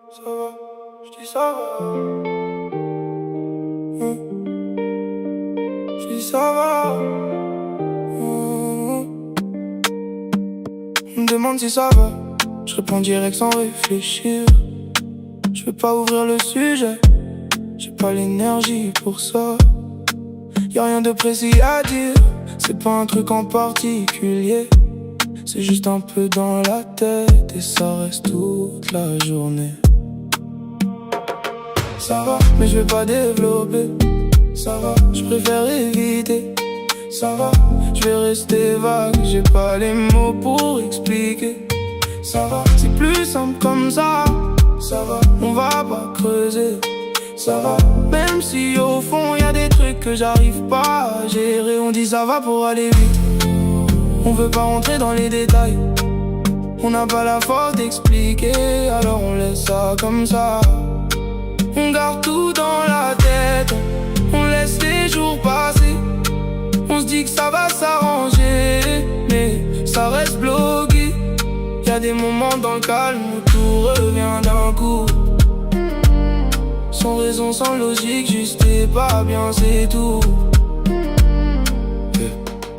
Ça va, je dis ça va. Je dis ça va. On me demande si ça va. Je réponds direct sans réfléchir. Je veux pas ouvrir le sujet. J'ai pas l'énergie pour ça. Y'a rien de précis à dire. C'est pas un truc en particulier. C'est juste un peu dans la tête et ça reste toute la journée. Ça va, mais je vais pas développer. Ça va, je préfère éviter. Ça va, je vais rester vague. J'ai pas les mots pour expliquer. Ça va, c'est plus simple comme ça. Ça va, on va pas creuser. Ça va, même si au fond y'a des trucs que j'arrive pas à gérer. On dit ça va pour aller vite. On veut pas rentrer dans les détails. On n'a pas la force d'expliquer. Alors on laisse ça comme ça. On garde tout dans la tête. On laisse les jours passer. On se dit que ça va s'arranger, mais ça reste bloqué. Y'a des moments dans le calme où tout revient d'un coup. Sans raison, sans logique, juste et pas bien, c'est tout.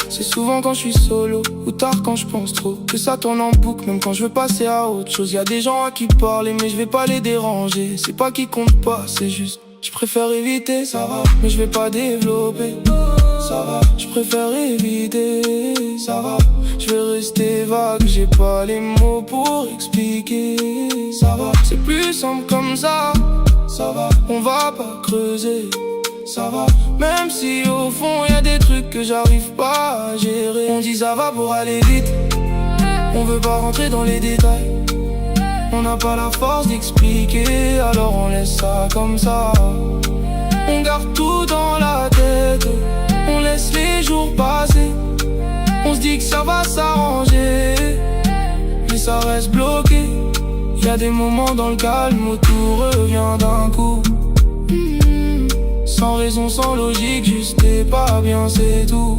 C'est souvent quand je suis solo ou tard quand je pense trop que ça tourne en boucle, même quand je veux passer à autre chose. Y'a des gens à qui parler mais je vais pas les déranger. C'est pas qu'ils comptent pas, c'est juste je préfère éviter. Ça va, mais je vais pas développer. Ça va, je préfère éviter. Ça va, je vais rester vague. J'ai pas les mots pour expliquer. Ça va, c'est plus simple comme ça. Ça va, on va pas creuser. Ça va, même si au fond y'a des trucs que j'arrive pas à gérer. On dit ça va pour aller vite. On veut pas rentrer dans les détails. On n'a pas la force d'expliquer. Alors on laisse ça comme ça. On garde tout dans la tête. On laisse les jours passer. On se dit que ça va s'arranger, mais ça reste bloqué. Y'a des moments dans le calme où tout revient d'un coup. Sans raison, sans logique, juste et pas bien, c'est tout.